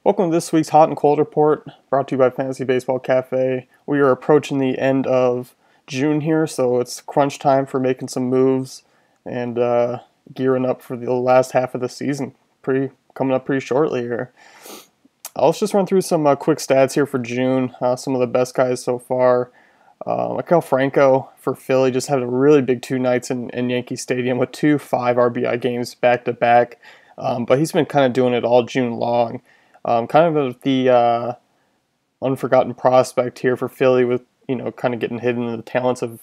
Welcome to this week's Hot and Cold Report, brought to you by Fantasy Baseball Cafe. We are approaching the end of June here, so it's crunch time for making some moves and gearing up for the last half of the season. Coming up pretty shortly here. Let's just run through some quick stats here for June. Some of the best guys so far. Maikel Franco for Philly just had a really big 2 nights in Yankee Stadium with 2 5 RBI games back to back. But he's been kind of doing it all June long. Kind of the unforgotten prospect here for Philly with, kind of getting hidden in the talents of,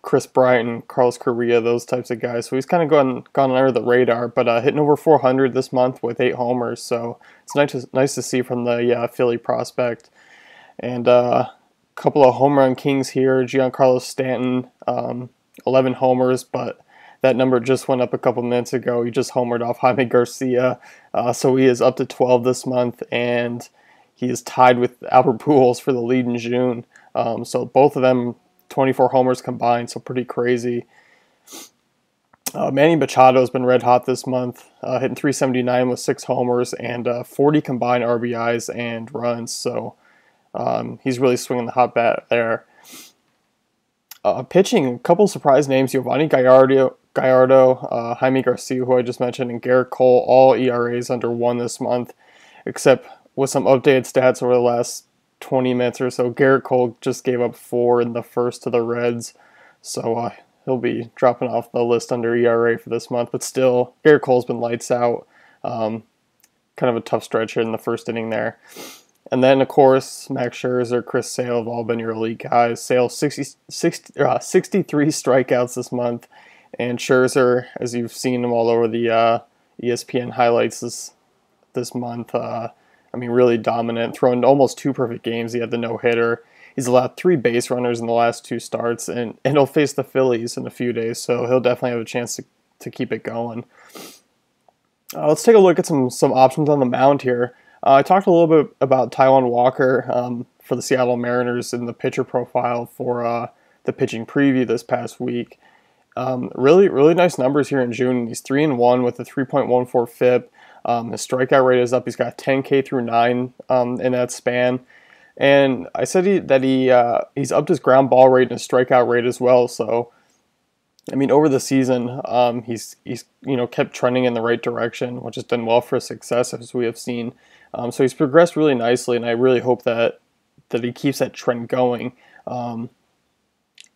Chris Bryant, Carlos Correa, those types of guys. So he's kind of gone under the radar, but hitting over 400 this month with 8 homers. So it's nice to see from the Philly prospect. And a couple of home run kings here. Giancarlo Stanton, 11 homers, but that number just went up a couple minutes ago. He just homered off Jaime Garcia, so he is up to 12 this month, and he is tied with Albert Pujols for the lead in June. So both of them, 24 homers combined, so pretty crazy. Manny Machado has been red hot this month, hitting 379 with 6 homers and 40 combined RBIs and runs. So he's really swinging the hot bat there. Pitching, a couple surprise names: Giovanni Gallardo, Jaime Garcia, who I just mentioned, and Garrett Cole, all ERAs under 1 this month, except with some updated stats over the last 20 minutes or so. Garrett Cole just gave up 4 in the first to the Reds, so he'll be dropping off the list under ERA for this month. But still, Garrett Cole's been lights out. Kind of a tough stretch here in the first inning there. And then, of course, Max Scherzer, Chris Sale have all been your elite guys. Sale 63 strikeouts this month. And Scherzer, as you've seen him all over the ESPN highlights this month, really dominant, throwing almost 2 perfect games. He had the no-hitter. He's allowed 3 base runners in the last 2 starts, and he'll face the Phillies in a few days, so he'll definitely have a chance to keep it going. Let's take a look at some options on the mound here. I talked a little bit about Taijuan Walker for the Seattle Mariners in the pitcher profile for the pitching preview this past week. Really nice numbers here in June. He's 3-1 with a 3.14 FIP. His strikeout rate is up. He's got 10K through 9 in that span. And I said he's upped his ground ball rate and his strikeout rate as well. So, over the season, he's kept trending in the right direction, which has done well for his success, as we have seen. So he's progressed really nicely, and I really hope that he keeps that trend going.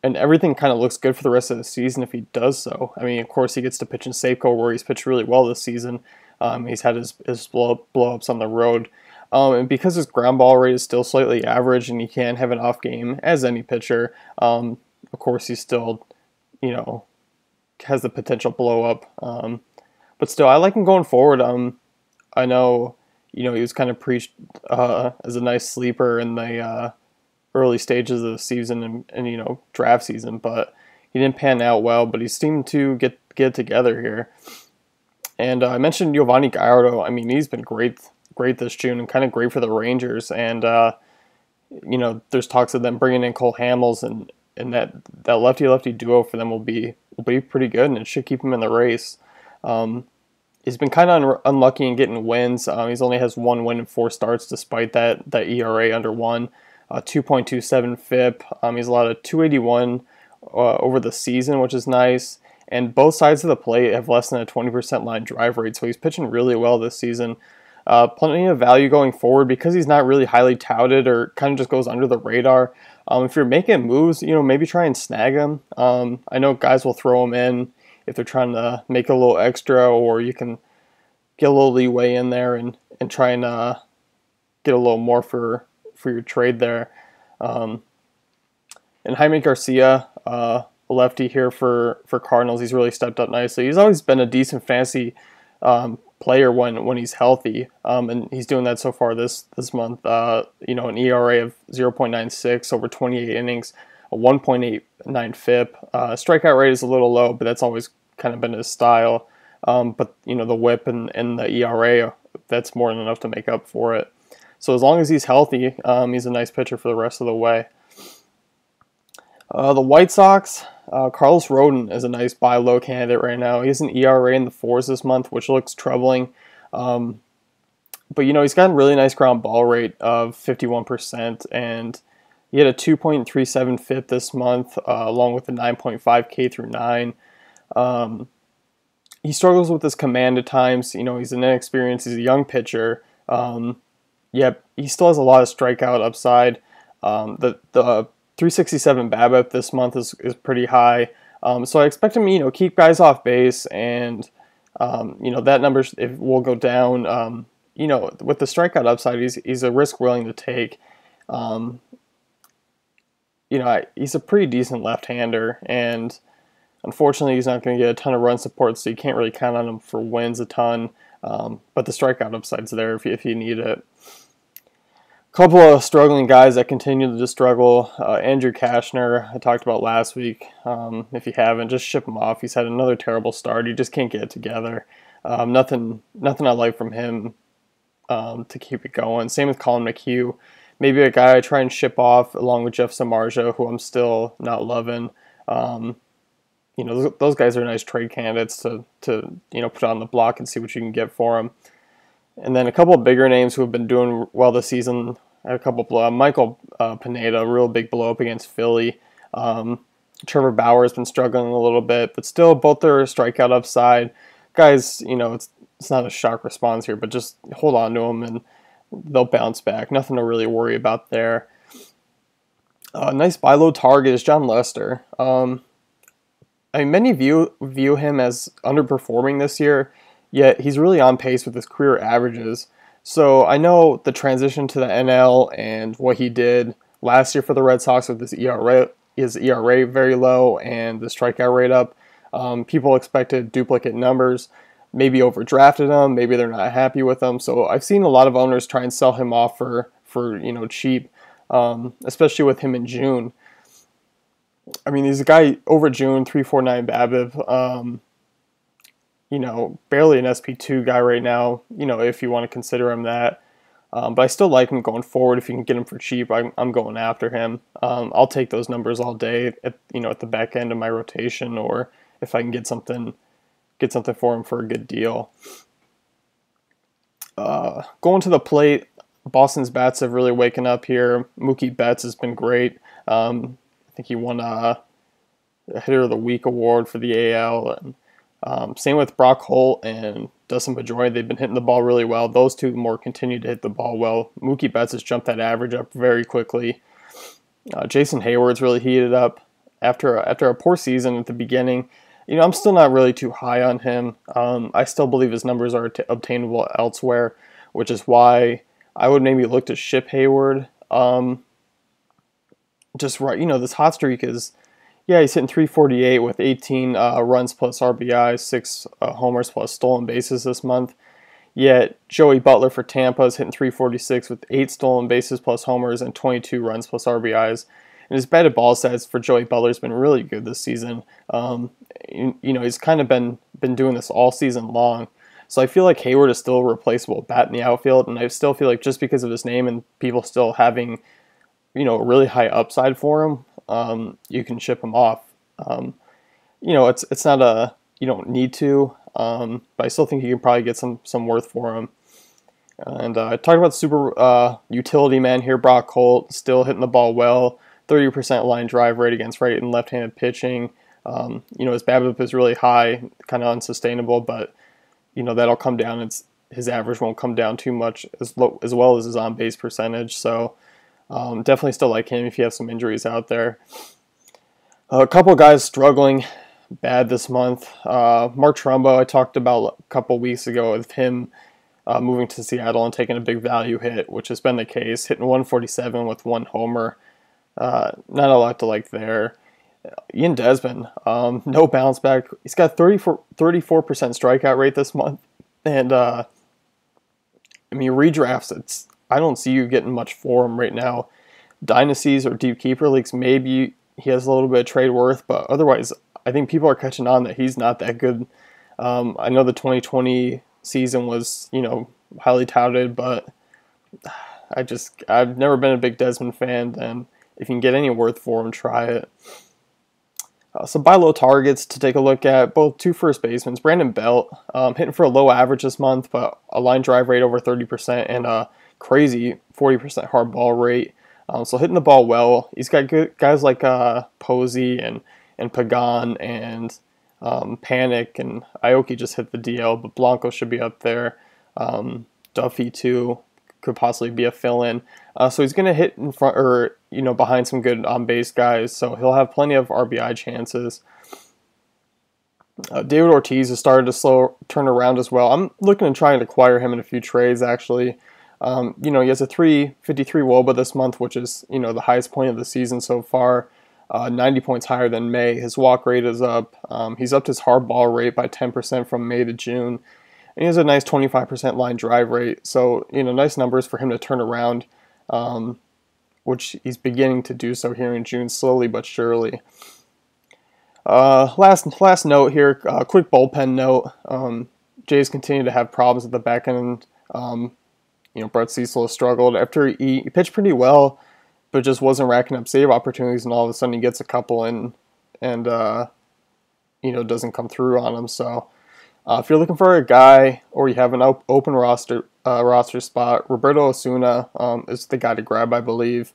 And everything kind of looks good for the rest of the season if he does so. Of course, he gets to pitch in Safeco, where he's pitched really well this season. He's had his blow-ups on the road. And because his ground ball rate is still slightly average and he can have an off game as any pitcher, of course, he still, has the potential blow-up. But still, I like him going forward. I know, he was kind of preached as a nice sleeper in the early stages of the season and draft season, but he didn't pan out well, but he seemed to get it together here. And I mentioned Giovanni Gallardo. He's been great this June and kind of great for the Rangers. And there's talks of them bringing in Cole Hamels, and that lefty duo for them will be pretty good, and it should keep him in the race. He's been kind of unlucky in getting wins. He's only has 1 win in 4 starts, despite that ERA under 1. 2.27 FIP. He's allowed a 281 over the season, which is nice. And both sides of the plate have less than a 20% line drive rate, so he's pitching really well this season. Plenty of value going forward because he's not really highly touted or kind of just goes under the radar. If you're making moves, maybe try and snag him. I know guys will throw him in if they're trying to make a little extra, or you can get a little leeway in there and try and get a little more for your trade there. And Jaime Garcia, a lefty here for Cardinals, he's really stepped up nicely. He's always been a decent fantasy player when he's healthy, and he's doing that so far this month. An ERA of 0.96 over 28 innings, a 1.89 FIP. Strikeout rate is a little low, but that's always kind of been his style. But the WHIP and the ERA, that's more than enough to make up for it. So as long as he's healthy, he's a nice pitcher for the rest of the way. The White Sox, Carlos Rodent is a nice buy low candidate right now. He has an ERA in the 4s this month, which looks troubling. But, he's got a really nice ground ball rate of 51%, and he had a 2.37 FIP this month, along with a 9.5 K through 9. He struggles with his command at times. He's an inexperienced, he's a young pitcher. Yep, he still has a lot of strikeout upside. The 367 BABIP this month is pretty high. So I expect him, keep guys off base, and that number will go down. With the strikeout upside, he's a risk willing to take. He's a pretty decent left-hander, and unfortunately, he's not going to get a ton of run support, so you can't really count on him for wins a ton. But the strikeout upside's there if you need it. A couple of struggling guys that continue to struggle. Andrew Kashner, I talked about last week. If you haven't, just ship him off. He's had another terrible start. He just can't get it together. Nothing I like from him to keep it going. Same with Colin McHugh. Maybe a guy I try and ship off along with Jeff Samardzija, who I'm still not loving. Those guys are nice trade candidates to put on the block and see what you can get for them. And then a couple of bigger names who have been doing well this season. A couple of Michael Pineda, real big blow up against Philly. Trevor Bauer has been struggling a little bit, but still both their strikeout upside. Guys, it's not a shock response here, but just hold on to them and they'll bounce back. Nothing to really worry about there. Nice buy low target is John Lester. Many view him as underperforming this year, yet he's really on pace with his career averages. So I know the transition to the NL and what he did last year for the Red Sox with his ERA very low and the strikeout rate up. People expected duplicate numbers, maybe overdrafted him, maybe they're not happy with him. So I've seen a lot of owners try and sell him off for cheap, especially with him in June. He's a guy over June, 349 BABIP. Barely an SP2 guy right now, if you want to consider him that. But I still like him going forward. If you can get him for cheap, I'm going after him. I'll take those numbers all day at the back end of my rotation, or if I can get something for him for a good deal. Going to the plate, Boston's bats have really waken up here. Mookie Betts has been great. I think he won a Hitter of the Week award for the AL. And same with Brock Holt and Dustin Pedroia. They've been hitting the ball really well. Those two more continue to hit the ball well. Mookie Betts has jumped that average up very quickly. Jason Heyward's really heated up after a poor season at the beginning. I'm still not really too high on him. I still believe his numbers are obtainable elsewhere, which is why I would maybe look to ship Heyward. Just right, this hot streak is, he's hitting 348 with 18 runs plus RBI, 6 homers plus stolen bases this month. Yet Joey Butler for Tampa is hitting 346 with 8 stolen bases plus homers and 22 runs plus RBIs. And his batted ball stats for Joey Butler has been really good this season. He's kind of been doing this all season long. So I feel like Heyward is still a replaceable bat in the outfield, and I still feel like just because of his name and people still having a really high upside for him, you can ship him off. It's not you don't need to, but I still think you can probably get some worth for him. And talking about super utility man here, Brock Holt, still hitting the ball well, 30% line drive rate against right and left-handed pitching. His BABIP is really high, kind of unsustainable, but that'll come down. His average won't come down too much as well as his on-base percentage. So definitely still like him if you have some injuries out there. A couple of guys struggling bad this month. Mark Trumbo, I talked about a couple weeks ago with him moving to Seattle and taking a big value hit, which has been the case, hitting 147 with 1 homer. Not a lot to like there. Ian Desmond, no bounce back. He's got 34% strikeout rate this month. And, redrafts, I don't see you getting much for him right now. Dynasties or deep keeper leagues, maybe he has a little bit of trade worth, but otherwise, I think people are catching on that he's not that good. I know the 2020 season was, highly touted, but I've never been a big Desmond fan, and if you can get any worth for him, try it. Some buy low targets to take a look at: both two first basemen. Brandon Belt, hitting for a low average this month, but a line drive rate over 30% and a crazy 40% hard ball rate. So hitting the ball well. He's got good guys like Posey and Pagan and Panic, and Aoki just hit the DL, but Blanco should be up there. Duffy too could possibly be a fill-in. So he's going to hit in front, or behind some good on-base guys, so he'll have plenty of RBI chances. David Ortiz has started to turn around as well. I'm looking to try and acquire him in a few trades, actually. He has a 353 WOBA this month, which is, the highest point of the season so far. 90 points higher than May. His walk rate is up. He's upped his hard ball rate by 10% from May to June. And he has a nice 25% line drive rate. So, nice numbers for him to turn around, which he's beginning to do so here in June, slowly but surely. Last note here, quick bullpen note. Jays continue to have problems at the back end. Brett Cecil has struggled after he pitched pretty well, but just wasn't racking up save opportunities, and all of a sudden he gets a couple and doesn't come through on them. So if you're looking for a guy, or you have an open roster spot, Roberto Osuna is the guy to grab, I believe.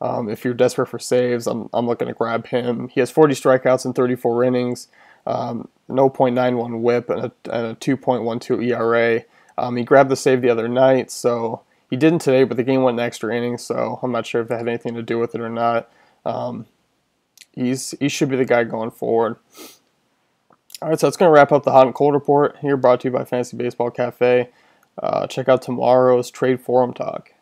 If you're desperate for saves, I'm looking to grab him. He has 40 strikeouts in 34 innings, 0.91 WHIP, and a 2.12 ERA. He grabbed the save the other night, so he didn't today, but the game went in extra innings, so I'm not sure if that had anything to do with it or not. He should be the guy going forward. All right, so that's going to wrap up the Hot and Cold Report here, brought to you by Fantasy Baseball Cafe. Check out tomorrow's Trade Forum Talk.